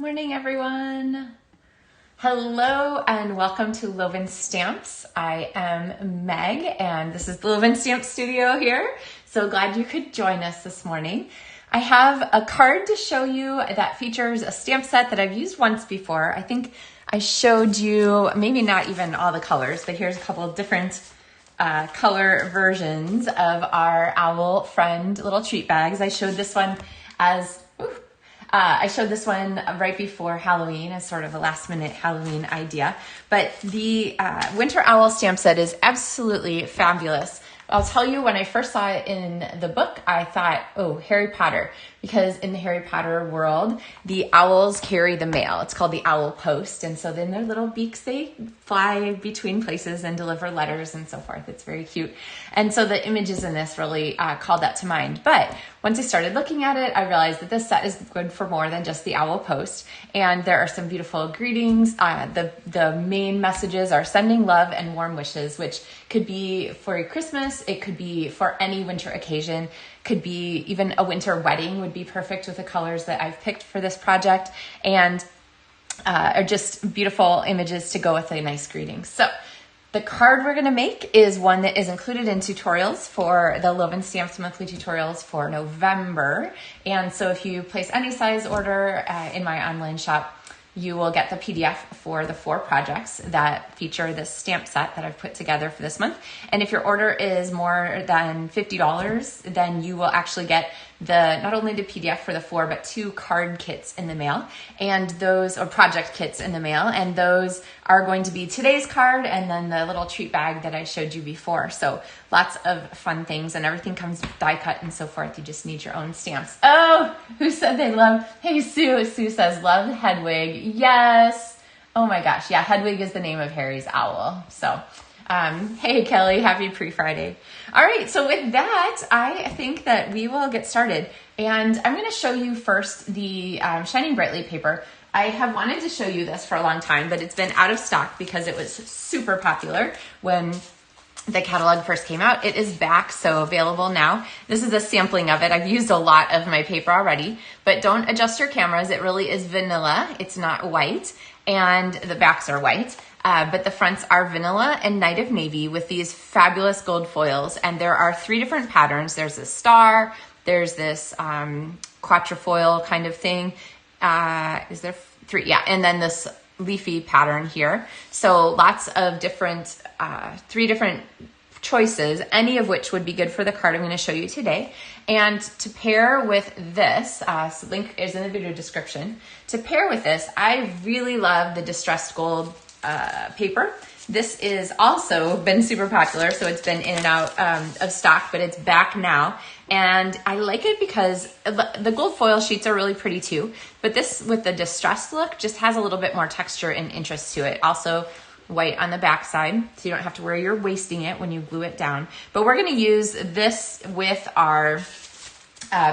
Morning, everyone. Hello and welcome to Loven Stamps. I am Meg and this is the Loven Stamp Studio here. So glad you could join us this morning. I have a card to show you that features a stamp set that I've used once before. I think I showed you maybe not even all the colors, but here's a couple of different color versions of our owl friend little treat bags. I showed this one right before Halloween as sort of a last minute Halloween idea, but the Winter Owl stamp set is absolutely fabulous. I'll tell you, when I first saw it in the book, I thought, oh, Harry Potter, because in the Harry Potter world, the owls carry the mail. It's called the owl post. And so then their little beaks, they fly between places and deliver letters and so forth. It's very cute. And so the images in this really called that to mind. But once I started looking at it, I realized that this set is good for more than just the owl post. And there are some beautiful greetings. The main messages are sending love and warm wishes, which could be for a Christmas. It could be for any winter occasion. Could be even a winter wedding would be perfect with the colors that I've picked for this project, and are just beautiful images to go with a nice greeting. So the card we're going to make is one that is included in tutorials for the Loven Stamps monthly tutorials for November. And so if you place any size order in my online shop, you will get the PDF for the 4 projects that feature this stamp set that I've put together for this month. And if your order is more than $50, then you will actually get not only the PDF for the 4, but 2 card kits in the mail, and those are project kits in the mail. And those are going to be today's card and then the little treat bag that I showed you before. So lots of fun things, and everything comes die cut and so forth. You just need your own stamps. Oh, who said they love? Hey, Sue. Sue says, love Hedwig. Yes. Oh my gosh. Yeah. Hedwig is the name of Harry's owl. So, hey, Kelly, happy pre-Friday. All right. So with that, I think that we will get started, and I'm going to show you first the Shining Brightly paper. I have wanted to show you this for a long time, but it's been out of stock because it was super popular when the catalog first came out. It is back, so available now. This is a sampling of it. I've used a lot of my paper already, but don't adjust your cameras. It really is vanilla. It's not white, and the backs are white, but the fronts are vanilla and Night of Navy with these fabulous gold foils. And there are 3 different patterns. There's this star, there's this quatrefoil kind of thing. Is there 3? Yeah, and then this leafy pattern here. So lots of different, 3 different choices, any of which would be good for the card I'm going to show you today. And to pair with this, so link is in the video description. To pair with this, I really love the distressed gold paper. This is also been super popular, so it's been in and out of stock, but it's back now. And I like it because the gold foil sheets are really pretty too, but this with the distressed look just has a little bit more texture and interest to it. Also white on the back side, so you don't have to worry you're wasting it when you glue it down. But we're going to use this with our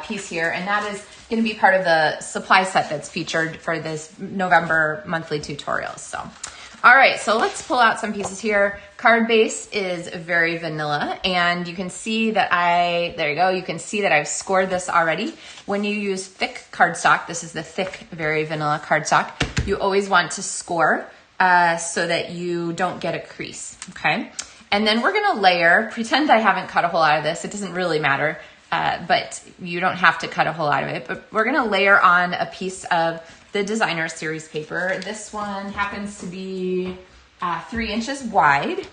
piece here, and that is going to be part of the supply set that's featured for this November monthly tutorials. So, all right, so let's pull out some pieces here. Card base is very vanilla, and you can see that there you go, you can see that I've scored this already. When you use thick cardstock, this is the thick, very vanilla cardstock, you always want to score so that you don't get a crease, okay? And then we're gonna layer, pretend I haven't cut a whole lot of this, it doesn't really matter, but you don't have to cut a whole lot of it, but we're gonna layer on a piece of the designer series paper. This one happens to be 3 inches wide.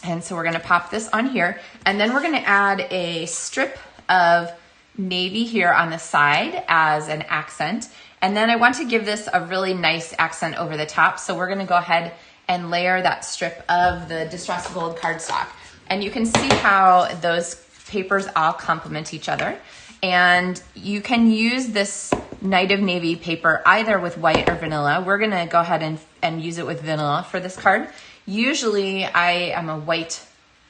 And so we're gonna pop this on here, and then we're gonna add a strip of navy here on the side as an accent. And then I want to give this a really nice accent over the top. So we're gonna go ahead and layer that strip of the distressed gold cardstock. And you can see how those papers all complement each other. And you can use this Night of Navy paper either with white or vanilla. We're gonna go ahead and use it with vanilla for this card. Usually I am a white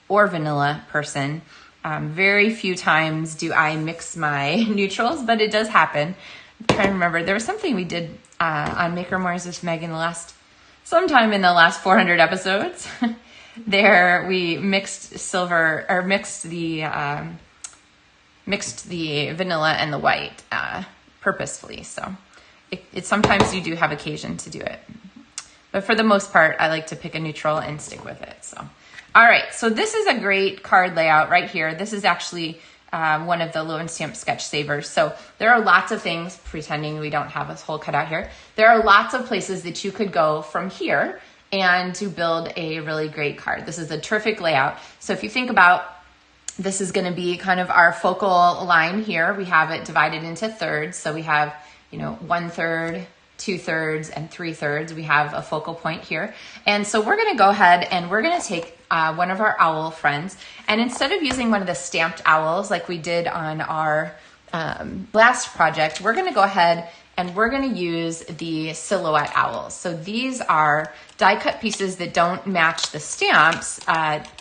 or vanilla person. Very few times do I mix my neutrals, but it does happen. I'm trying to remember, there was something we did on Maker Moors with Meg sometime in the last 400 episodes. There we mixed the vanilla and the white purposefully. So sometimes you do have occasion to do it. But for the most part, I like to pick a neutral and stick with it. So, all right, so this is a great card layout right here. This is actually one of the Loven Stamp Sketch Savers. So there are lots of things, pretending we don't have a whole cutout here. There are lots of places that you could go from here and to build a really great card. This is a terrific layout. So if you think about, this is gonna be kind of our focal line here. We have it divided into thirds. So we have, 1/3, 2/3, and 3/3. We have a focal point here. And so we're gonna go ahead and we're gonna take one of our owl friends, and instead of using one of the stamped owls like we did on our last project, we're gonna go ahead and we're gonna use the silhouette owls. So these are die cut pieces that don't match the stamps.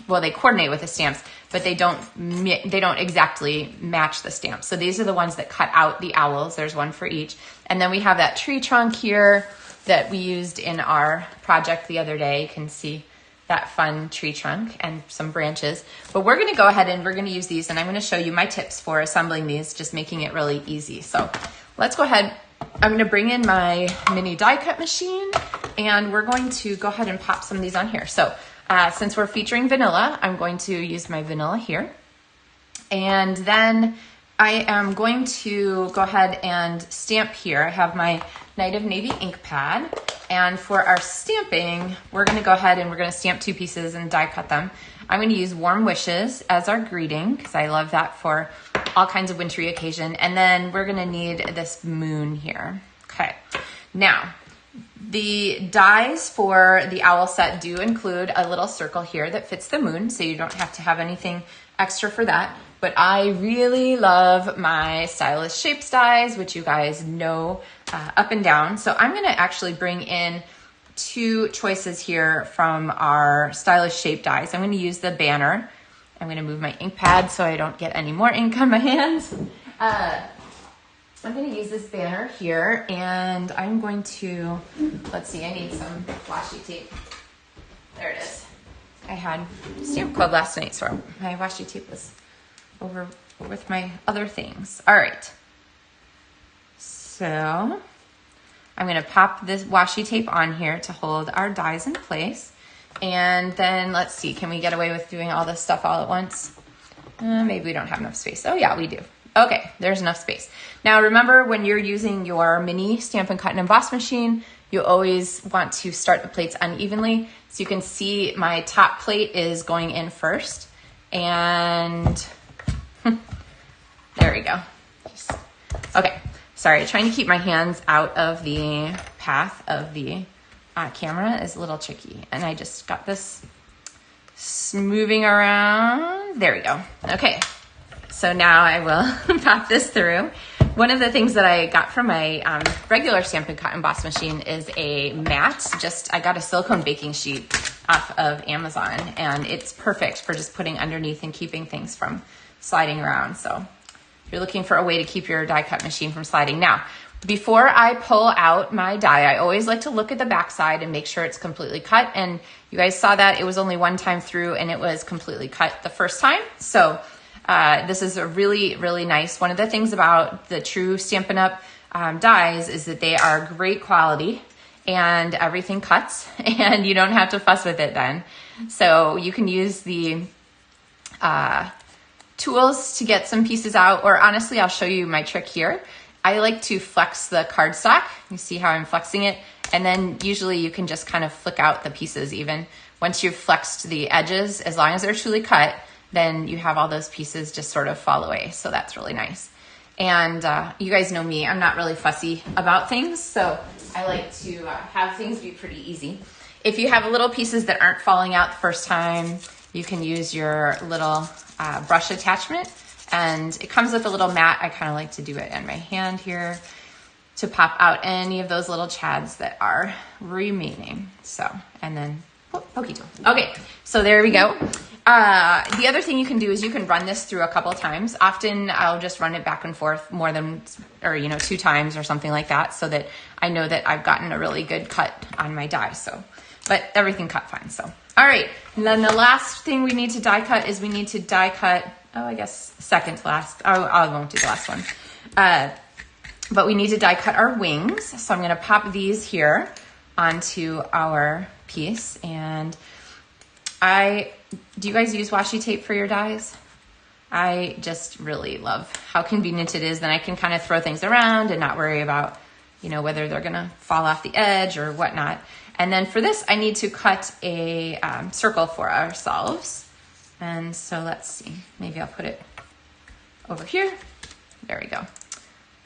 Well, they coordinate with the stamps, but they don't exactly match the stamps. So these are the ones that cut out the owls. There's one for each. And then we have that tree trunk here that we used in our project the other day. You can see that fun tree trunk and some branches. But we're gonna go ahead and we're gonna use these, and I'm gonna show you my tips for assembling these, just making it really easy. So let's go ahead. I'm gonna bring in my mini die cut machine, and we're going to go ahead and pop some of these on here. So since we're featuring vanilla, I'm going to use my vanilla here. And then I am going to go ahead and stamp here. I have my Night of Navy ink pad. And for our stamping, we're gonna go ahead and we're gonna stamp 2 pieces and die cut them. I'm gonna use Warm Wishes as our greeting, because I love that for all kinds of wintry occasion. And then we're gonna need this moon here. Okay, now, the dies for the owl set do include a little circle here that fits the moon, so you don't have to have anything extra for that. But I really love my Stylish Shapes dies, which you guys know up and down. So I'm gonna actually bring in 2 choices here from our Stylish Shape dies. I'm gonna use the banner. I'm gonna move my ink pad so I don't get any more ink on my hands. I'm gonna use this banner here, and I'm going to, let's see, I need some washi tape. There it is. I had Stamp Club last night, so my washi tape was over with my other things. All right. So I'm gonna pop this washi tape on here to hold our dies in place. And then let's see, can we get away with doing all this stuff all at once? Maybe we don't have enough space. Oh yeah, we do. Okay, there's enough space. Now remember, when you're using your mini Stampin' Cut and Emboss machine, you always want to start the plates unevenly. So you can see my top plate is going in first, and there we go. Okay, sorry, trying to keep my hands out of the path of the camera is a little tricky. And I just got this moving around. There we go. Okay, so now I will pop this through. One of the things that I got from my regular Stampin' Cut and Emboss machine is a mat. I got a silicone baking sheet off of Amazon, and it's perfect for just putting underneath and keeping things from sliding around. So if you're looking for a way to keep your die cut machine from sliding. Now, before I pull out my die, I always like to look at the back side and make sure it's completely cut. And you guys saw that it was only one time through and it was completely cut the first time. So this is a really, really nice. One of the things about the true Stampin' Up dies is that they are great quality and everything cuts and you don't have to fuss with it then. So you can use the tools to get some pieces out, or honestly, I'll show you my trick here. I like to flex the cardstock. You see how I'm flexing it? And then usually you can just kind of flick out the pieces even. Once you've flexed the edges, as long as they're truly cut, then you have all those pieces just sort of fall away. So that's really nice. And you guys know me, I'm not really fussy about things. So I like to have things be pretty easy. If you have little pieces that aren't falling out the first time, you can use your little brush attachment. And it comes with a little mat. I kind of like to do it in my hand here to pop out any of those little chads that are remaining. So, and then, pokey tool. Okay, so there we go. The other thing you can do is you can run this through a couple times. Often I'll just run it back and forth more than, or 2 times or something like that, so that I know that I've gotten a really good cut on my die. So, but everything cut fine. So, all right. And then the last thing we need to die cut is we need to die cut, I guess second to last. I won't do the last one. but we need to die cut our wings. So I'm gonna pop these here onto our piece. And do you guys use washi tape for your dies? I just really love how convenient it is. Then I can kind of throw things around and not worry about, whether they're gonna fall off the edge or whatnot. And then for this, I need to cut a circle for ourselves. And so let's see, maybe I'll put it over here. There we go.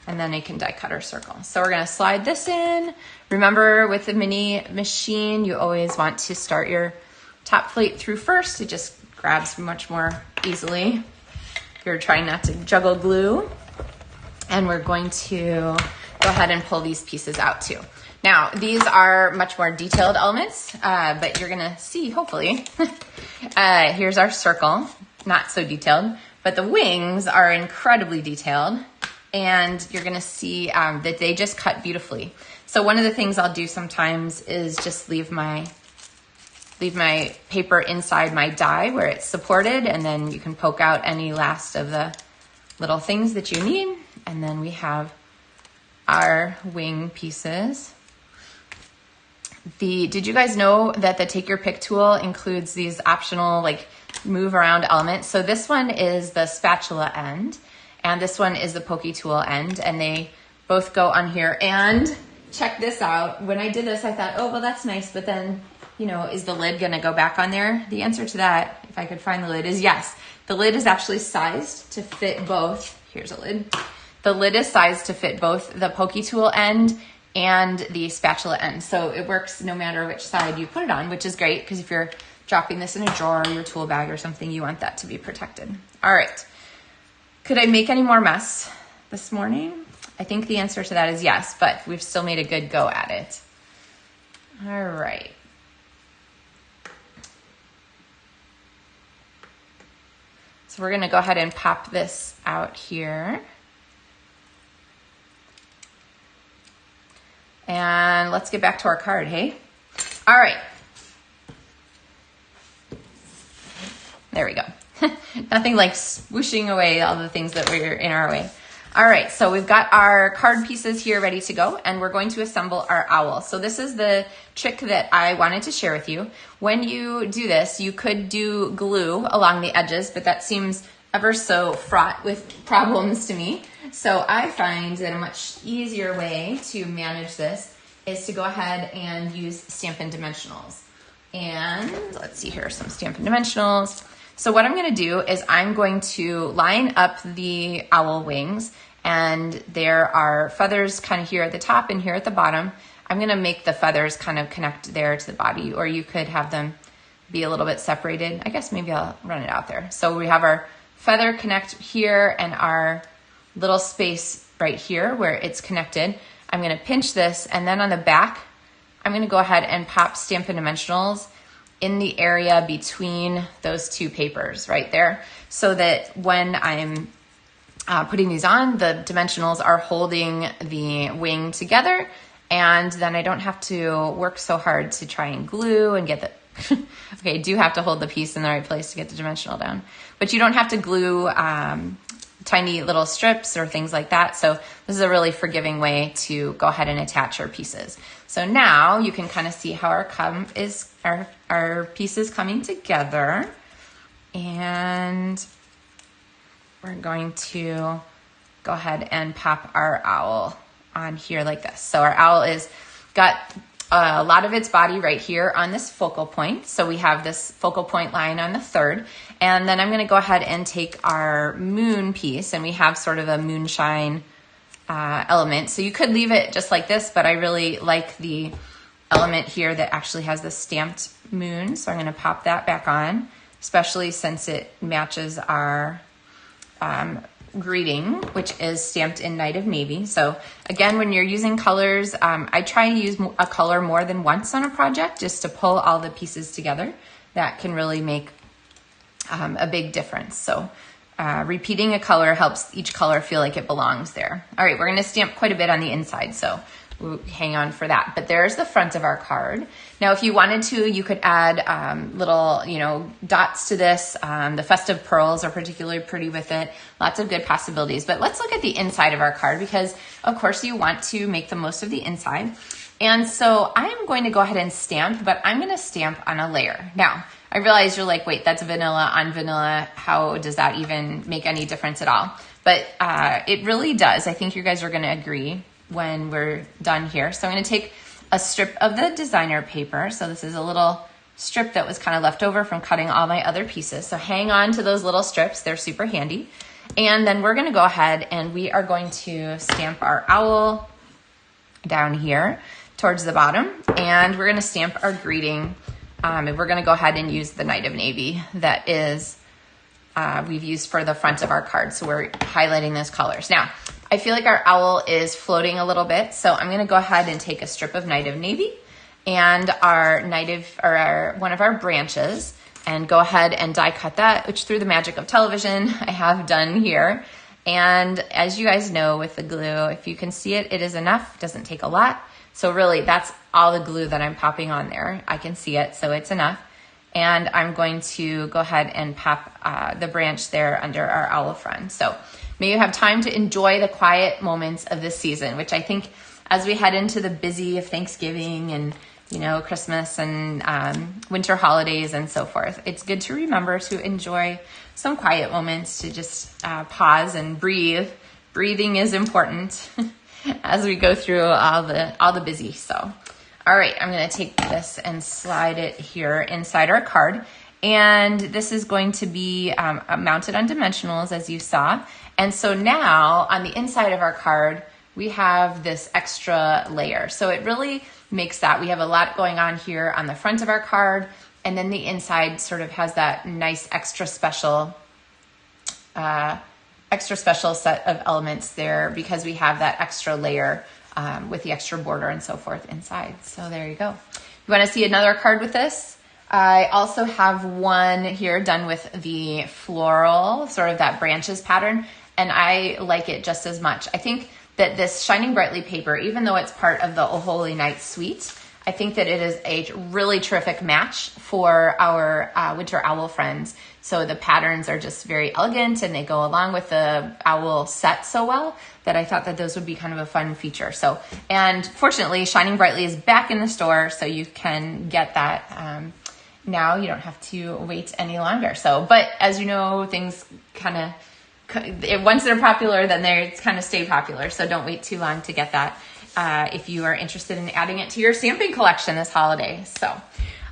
And then I can die cut our circle. So we're gonna slide this in. Remember, with the mini machine, you always want to start your top plate through first. It just grabs much more easily. You're trying not to juggle glue. And we're going to go ahead and pull these pieces out too. Now, these are much more detailed elements, but you're gonna see, hopefully. Here's our circle, not so detailed, but the wings are incredibly detailed, and you're gonna see that they just cut beautifully. So one of the things I'll do sometimes is just leave my paper inside my die where it's supported, and then you can poke out any last of the little things that you need. And then we have our wing pieces. Did you guys know that the Take Your Pick tool includes these optional move around elements? So this one is the spatula end, and this one is the pokey tool end, and they both go on here. And check this out. When I did this, I thought, oh, well, that's nice, but then, is the lid gonna go back on there? The answer to that, if I could find the lid, is yes. The lid is actually sized to fit both. Here's a lid. The lid is sized to fit both the pokey tool end and the spatula end. So it works no matter which side you put it on, which is great because if you're dropping this in a drawer or your tool bag or something, you want that to be protected. All right. Could I make any more mess this morning? I think the answer to that is yes, but we've still made a good go at it. All right. So we're gonna go ahead and pop this out here. And let's get back to our card, hey? All right. There we go. Nothing like swooshing away all the things that were in our way. All right, so we've got our card pieces here ready to go, and we're going to assemble our owl. So this is the trick that I wanted to share with you. When you do this, you could do glue along the edges, but that seems ever so fraught with problems to me. So I find that a much easier way to manage this is to go ahead and use Stampin' Dimensionals. And let's see, here are some Stampin' Dimensionals. So what I'm gonna do is I'm going to line up the owl wings, and there are feathers kind of here at the top and here at the bottom. I'm gonna make the feathers kind of connect there to the body, or you could have them be a little bit separated. I guess maybe I'll run it out there. So we have our feather connect here and our little space right here where it's connected. I'm gonna pinch this, and then on the back, I'm gonna go ahead and pop Stampin' Dimensionals in the area between those two papers right there, so that when I'm putting these on, the dimensionals are holding the wing together, and then I don't have to work so hard to try and glue and get the, okay, I do have to hold the piece in the right place to get the dimensional down, but you don't have to glue tiny little strips or things like that. So this is a really forgiving way to go ahead and attach our pieces. So now you can kind of see how our pieces coming together, and we're going to go ahead and pop our owl on here like this. So our owl is got a lot of its body right here on this focal point. So we have this focal point line on the third, and then I'm going to go ahead and take our moon piece, and we have sort of a moonshine element. So you could leave it just like this, but I really like the element here that actually has the stamped moon. So I'm going to pop that back on, especially since it matches our greeting, which is stamped in Night of Navy. So again, when you're using colors, I try to use a color more than once on a project just to pull all the pieces together. That can really make a big difference. So repeating a color helps each color feel like it belongs there. All right, we're going to stamp quite a bit on the inside. So hang on for that. But there's the front of our card. Now, if you wanted to, you could add little, dots to this. The festive pearls are particularly pretty with it. Lots of good possibilities. But let's look at the inside of our card because, of course, you want to make the most of the inside. And so I'm going to go ahead and stamp, but I'm going to stamp on a layer. Now, I realize you're like, wait, that's vanilla on vanilla. How does that even make any difference at all? But it really does. I think you guys are going to agree when we're done here. So I'm going to take a strip of the designer paper. So this is a little strip that was kind of left over from cutting all my other pieces. So hang on to those little strips. They're super handy. And then we're going to go ahead and we are going to stamp our owl down here towards the bottom, and we're going to stamp our greeting, and we're going to go ahead and use the Knight of Navy that is we've used for the front of our card. So we're highlighting those colors. Now, I feel like our owl is floating a little bit, so I'm going to go ahead and take a strip of Knight of Navy and one of our branches, and go ahead and die cut that, which through the magic of television I have done here. And as you guys know, with the glue, if you can see it, it is enough. It doesn't take a lot. So really, that's all the glue that I'm popping on there. I can see it, so it's enough. And I'm going to go ahead and pop the branch there under our owl friend. So may you have time to enjoy the quiet moments of this season, which I think as we head into the busy of Thanksgiving and Christmas and winter holidays and so forth, it's good to remember to enjoy some quiet moments, to just pause and breathe. Breathing is important as we go through all the busy. So, all right, I'm going to take this and slide it here inside our card. And this is going to be mounted on dimensionals, as you saw. And so now on the inside of our card, we have this extra layer. So it really makes that, we have a lot going on here on the front of our card. And then the inside sort of has that nice extra special set of elements there because we have that extra layer with the extra border and so forth inside. So there you go. You want to see another card with this? I also have one here done with the floral, sort of that branches pattern, and I like it just as much. I think that this Shining Brightly paper, even though it's part of the O Holy Night suite, I think that it is a really terrific match for our winter owl friends. So the patterns are just very elegant and they go along with the owl set so well that I thought that those would be kind of a fun feature. So, and fortunately, Shining Brightly is back in the store, so you can get that now. You don't have to wait any longer. So, but as you know, things kind of, once they're popular, then they kind of stay popular. So don't wait too long to get that if you are interested in adding it to your stamping collection this holiday. So,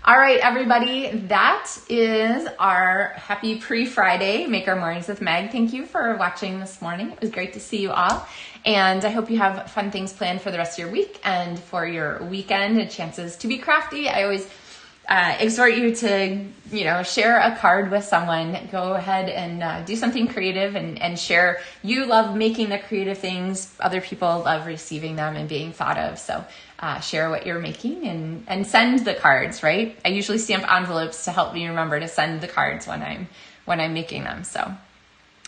all right, everybody, that is our happy pre-Friday Make Our Mornings with Meg. Thank you for watching this morning. It was great to see you all. And I hope you have fun things planned for the rest of your week and for your weekend and chances to be crafty. I always exhort you to, share a card with someone. Go ahead and do something creative and share. You love making the creative things. Other people love receiving them and being thought of. So share what you're making and send the cards, right? I usually stamp envelopes to help me remember to send the cards when I'm making them. So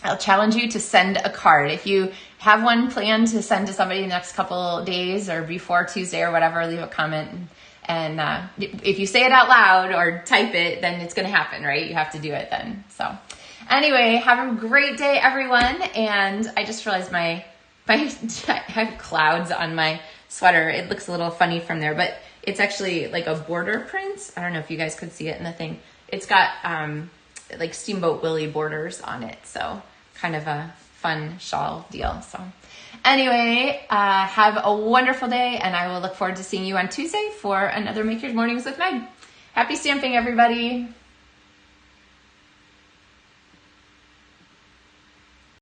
I'll challenge you to send a card. If you have one planned to send to somebody the next couple days or before Tuesday or whatever, leave a comment. And if you say it out loud or type it, then it's going to happen, right? You have to do it then. So anyway, have a great day, everyone. And I just realized I have clouds on my sweater. It looks a little funny from there, but it's actually like a border print. I don't know if you guys could see it in the thing. It's got like Steamboat Willie borders on it. So kind of a fun shawl deal. So anyway, have a wonderful day, and I will look forward to seeing you on Tuesday for another Make Your Mornings with Meg. Happy stamping, everybody.